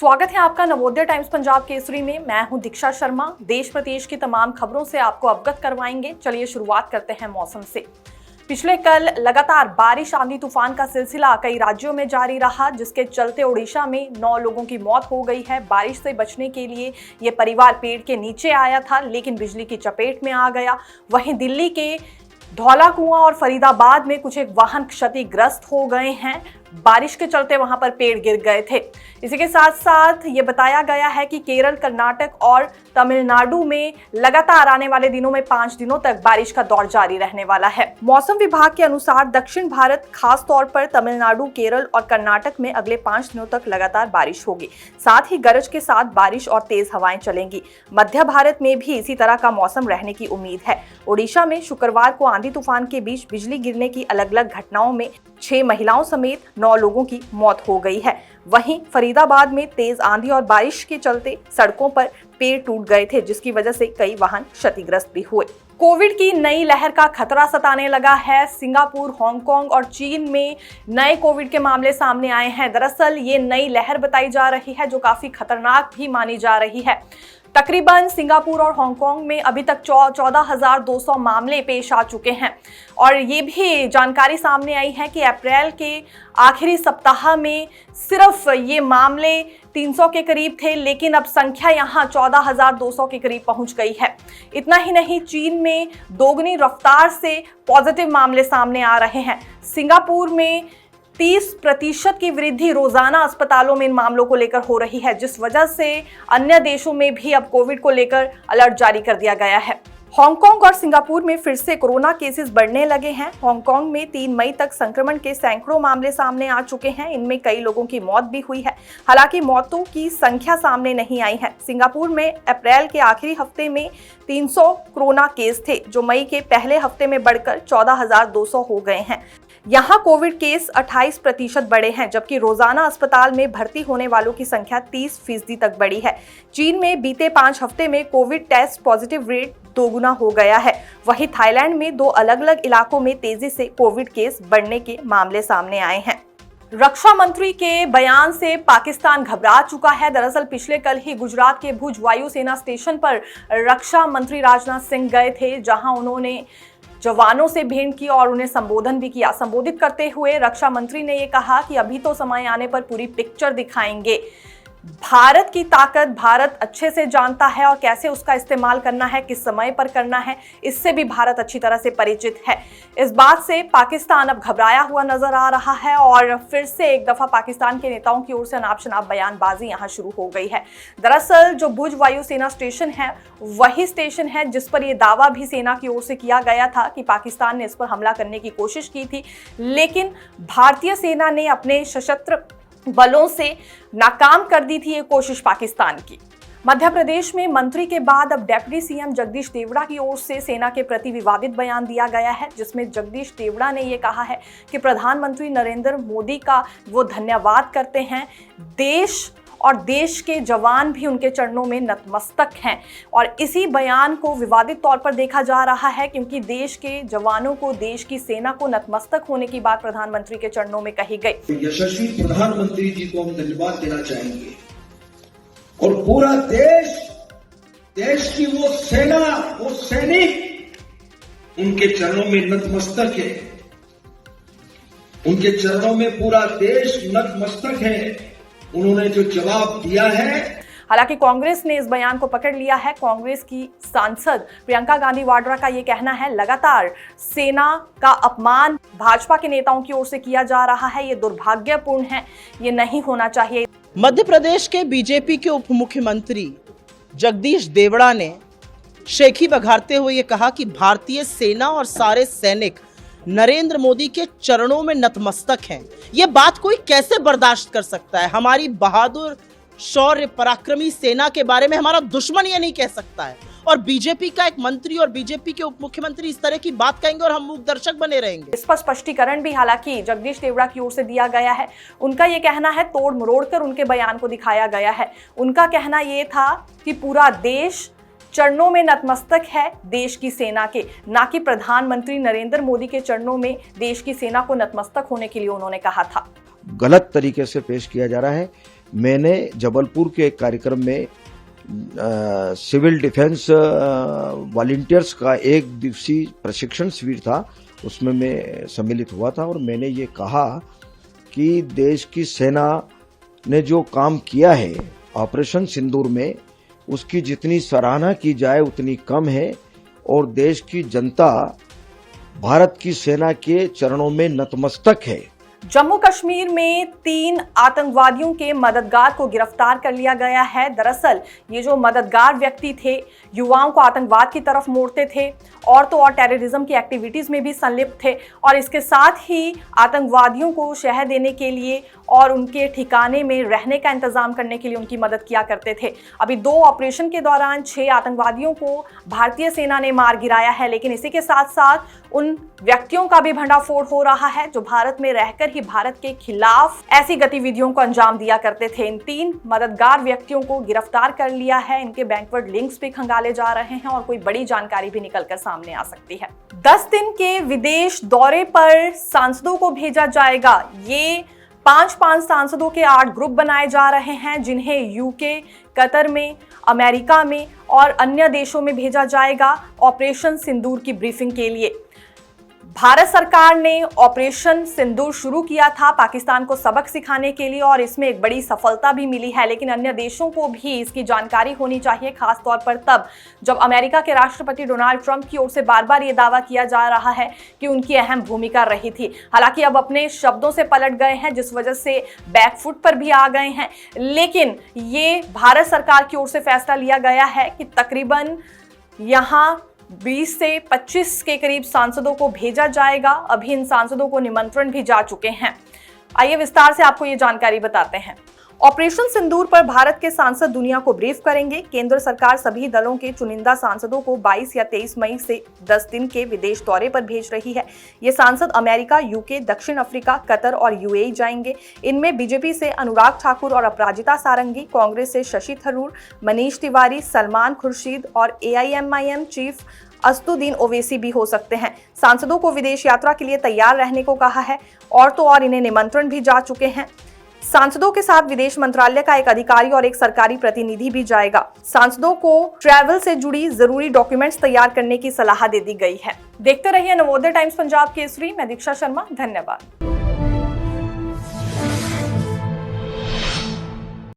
स्वागत है आपका नवोदय टाइम्स पंजाब केसरी में। मैं हूं दीक्षा शर्मा। देश प्रदेश की तमाम खबरों से आपको अवगत करवाएंगे। चलिए शुरुआत करते हैं मौसम से। पिछले कल लगातार बारिश आंधी तूफान का सिलसिला कई राज्यों में जारी रहा, जिसके चलते ओडिशा में 9 लोगों की मौत हो गई है। बारिश से बचने के लिए ये परिवार पेड़ के नीचे आया था, लेकिन बिजली की चपेट में आ गया। वहीं दिल्ली के धौला कुआं और फरीदाबाद में कुछ एक वाहन क्षतिग्रस्त हो गए हैं। बारिश के चलते वहां पर पेड़ गिर गए थे। इसी के साथ साथ ये बताया गया है कि केरल, कर्नाटक और तमिलनाडु में लगातार आने वाले दिनों में 5 दिनों तक बारिश का दौर जारी रहने वाला है। मौसम विभाग के अनुसार दक्षिण भारत, खास तौर पर तमिलनाडु, केरल और कर्नाटक में अगले 5 दिनों तक लगातार बारिश होगी। साथ ही गरज के साथ बारिश और तेज हवाएं चलेंगी। मध्य भारत में भी इसी तरह का मौसम रहने की उम्मीद है। ओडिशा में शुक्रवार को आंधी तूफान के बीच बिजली गिरने की अलग अलग घटनाओं में 6 महिलाओं समेत 9 लोगों की मौत हो गई है। वहीं फरीदाबाद में तेज आंधी और बारिश के चलते सड़कों पर पेड़ टूट गए थे, जिसकी वजह से कई वाहन क्षतिग्रस्त भी हुए। कोविड की नई लहर का खतरा सताने लगा है। सिंगापुर, हांगकांग और चीन में नए कोविड के मामले सामने आए हैं। दरअसल ये नई लहर बताई जा रही है, जो काफी खतरनाक भी मानी जा रही है। तकरीबन सिंगापुर और हांगकांग में अभी तक 14,200 मामले पेश आ चुके हैं और ये भी जानकारी सामने आई है कि अप्रैल के आखिरी सप्ताह में सिर्फ ये मामले 300 के करीब थे, लेकिन अब संख्या यहाँ 14,200 के करीब पहुंच गई है। इतना ही नहीं, चीन में दोगुनी रफ्तार से पॉजिटिव मामले सामने आ रहे हैं। सिंगापुर में 30% की वृद्धि रोजाना अस्पतालों में इन मामलों को लेकर हो रही है, जिस वजह से अन्य देशों में भी अब कोविड को लेकर अलर्ट जारी कर दिया गया है। हांगकांग और सिंगापुर में फिर से कोरोना केसेस बढ़ने लगे हैं। हांगकांग में 3 मई तक संक्रमण के सैकड़ों मामले सामने आ चुके हैं। इनमें कई लोगों की मौत भी हुई है। हालांकि मौतों की संख्या सामने नहीं आई है। सिंगापुर में अप्रैल के आखिरी हफ्ते में 300 कोरोना केस थे, जो मई के पहले हफ्ते में बढ़कर 14,200 हो गए हैं। यहाँ कोविड केस 28% बढ़े हैं, जबकि रोजाना अस्पताल में भर्ती होने वालों की संख्या 30% तक बढ़ी है। चीन में बीते 5 हफ्ते में कोविड टेस्ट पॉजिटिव रेट दोगुना हो गया है। वहीं थाईलैंड में 2 अलग अलग इलाकों में तेजी से कोविड केस बढ़ने के मामले सामने आए हैं। रक्षा मंत्री के बयान से पाकिस्तान घबरा चुका है। दरअसल पिछले कल ही गुजरात के भुज वायुसेना स्टेशन पर रक्षा मंत्री राजनाथ सिंह गए थे, जहां उन्होंने जवानों से भेंट की और उन्हें संबोधन भी किया। संबोधित करते हुए रक्षा मंत्री ने ये कहा कि अभी तो समय आने पर पूरी पिक्चर दिखाएंगे। भारत की ताकत भारत अच्छे से जानता है और कैसे उसका इस्तेमाल करना है, किस समय पर करना है, इससे भी भारत अच्छी तरह से परिचित है। इस बात से पाकिस्तान अब घबराया हुआ नजर आ रहा है और फिर से एक दफा पाकिस्तान के नेताओं की ओर से अनाप शनाप बयानबाजी यहां शुरू हो गई है। दरअसल जो भुज वायुसेना स्टेशन है, वही स्टेशन है जिस पर यह दावा भी सेना की ओर से किया गया था कि पाकिस्तान ने इस पर हमला करने की कोशिश की थी, लेकिन भारतीय सेना ने अपने सशस्त्र बलों से नाकाम कर दी थी ये कोशिश पाकिस्तान की। मध्य प्रदेश में मंत्री के बाद अब डिप्टी सीएम जगदीश देवड़ा की ओर से सेना के प्रति विवादित बयान दिया गया है, जिसमें जगदीश देवड़ा ने ये कहा है कि प्रधानमंत्री नरेंद्र मोदी का वो धन्यवाद करते हैं। देश और देश के जवान भी उनके चरणों में नतमस्तक हैं और इसी बयान को विवादित तौर पर देखा जा रहा है, क्योंकि देश के जवानों को, देश की सेना को नतमस्तक होने की बात प्रधानमंत्री के चरणों में कही गई। यशस्वी प्रधानमंत्री जी को हम धन्यवाद देना चाहेंगे और पूरा देश की वो सेना, वो सैनिक उनके चरणों में नतमस्तक है। उनके चरणों में पूरा देश नतमस्तक है। उन्होंने जो जवाब दिया है। हालांकि कांग्रेस ने इस बयान को पकड़ लिया है। कांग्रेस की सांसद प्रियंका गांधी वाड्रा का ये कहना है, लगातार सेना का अपमान भाजपा के नेताओं की ओर से किया जा रहा है, ये दुर्भाग्यपूर्ण है, ये नहीं होना चाहिए। मध्य प्रदेश के बीजेपी के उप मुख्यमंत्री जगदीश देवड़ा ने शेखी बघारते हुए ये कहा कि भारतीय सेना और सारे सैनिक नरेंद्र मोदी के चरणों में नतमस्तक हैं। ये बात कोई कैसे बर्दाश्त कर सकता है? हमारी बहादुर, शौर्य, पराक्रमी सेना के बारे में हमारा दुश्मन ये नहीं कह सकता है। और बीजेपी का एक मंत्री और बीजेपी के उप मुख्यमंत्री इस तरह की बात कहेंगे और हम मूक दर्शक बने रहेंगे। इस पर स्पष्टीकरण भी हालांकि जगदीश देवड़ा की ओर से दिया गया है। उनका ये कहना है, तोड़ मरोड़ कर उनके बयान को दिखाया गया है। उनका कहना ये था कि पूरा देश चरणों में नतमस्तक है देश की सेना के, ना कि प्रधानमंत्री नरेंद्र मोदी के चरणों में देश की सेना को नतमस्तक होने के लिए उन्होंने कहा था। गलत तरीके से पेश किया जा रहा है। मैंने जबलपुर के एक कार्यक्रम में सिविल डिफेंस वॉलंटियर्स का एक दिवसीय प्रशिक्षण शिविर था, उसमें मैं सम्मिलित हुआ था और मैंने ये कहा कि देश की सेना ने जो काम किया है ऑपरेशन सिंदूर में, उसकी जितनी सराहना की जाए उतनी कम है और देश की जनता भारत की सेना के चरणों में नतमस्तक है। जम्मू कश्मीर में 3 आतंकवादियों के मददगार को गिरफ्तार कर लिया गया है। दरअसल ये जो मददगार व्यक्ति थे, युवाओं को आतंकवाद की तरफ मोड़ते थे और तो और टेररिज्म की एक्टिविटीज में भी संलिप्त थे और इसके साथ ही आतंकवादियों को शह देने के लिए और उनके ठिकाने में रहने का इंतजाम करने के लिए उनकी मदद किया करते थे। अभी 2 ऑपरेशन के दौरान 6 आतंकवादियों को भारतीय सेना ने मार गिराया है, लेकिन इसी के साथ साथ उन व्यक्तियों का भी भंडाफोड़ हो रहा है जो भारत में रहकर ही भारत के खिलाफ ऐसी गतिविधियों को अंजाम दिया करते थे। इन 3 मददगार व्यक्तियों को गिरफ्तार कर लिया है। इनके बैंकवर्ड लिंक्स भी खंगाले जा रहे हैं और कोई बड़ी जानकारी भी निकलकर सामने आ सकती है। 10 दिन के विदेश दौरे पर सांसदों को भेजा जाएगा। ये 5 सांसदों के 8 ग्रुप बनाए जा रहे हैं जिन्हें यूके, कतर में, अमेरिका में और अन्य देशों में भेजा जाएगा ऑपरेशन सिंदूर की ब्रीफिंग के लिए। भारत सरकार ने ऑपरेशन सिंदूर शुरू किया था पाकिस्तान को सबक सिखाने के लिए और इसमें एक बड़ी सफलता भी मिली है, लेकिन अन्य देशों को भी इसकी जानकारी होनी चाहिए, खास तौर पर तब जब अमेरिका के राष्ट्रपति डोनाल्ड ट्रंप की ओर से बार-बार ये दावा किया जा रहा है कि उनकी अहम भूमिका रही थी। हालांकि अब अपने शब्दों से पलट गए हैं, जिस वजह से बैकफुट पर भी आ गए हैं, लेकिन ये भारत सरकार की ओर से फैसला लिया गया है कि तकरीबन यहाँ 20 से 25 के करीब सांसदों को भेजा जाएगा। अभी इन सांसदों को निमंत्रण भी जा चुके हैं। आइए विस्तार से आपको ये जानकारी बताते हैं। ऑपरेशन सिंदूर पर भारत के सांसद दुनिया को ब्रीफ करेंगे। केंद्र सरकार सभी दलों के चुनिंदा सांसदों को 22 या 23 मई से 10 दिन के विदेश दौरे पर भेज रही है। ये सांसद अमेरिका, यूके, दक्षिण अफ्रीका, कतर और यूएई जाएंगे। इनमें बीजेपी से अनुराग ठाकुर और अपराजिता सारंगी, कांग्रेस से शशि थरूर, मनीष तिवारी, सलमान खुर्शीद और एआईएमआईएम चीफ असदुद्दीन ओवैसी भी हो सकते हैं। सांसदों को विदेश यात्रा के लिए तैयार रहने को कहा है और तो और इन्हें निमंत्रण भी जा चुके हैं। सांसदों के साथ विदेश मंत्रालय का एक अधिकारी और एक सरकारी प्रतिनिधि भी जाएगा। सांसदों को ट्रैवल से जुड़ी जरूरी डॉक्यूमेंट्स तैयार करने की सलाह दे दी गई है। देखते रहिए नवोदय टाइम्स पंजाब केसरी। मैं दीक्षा शर्मा, धन्यवाद।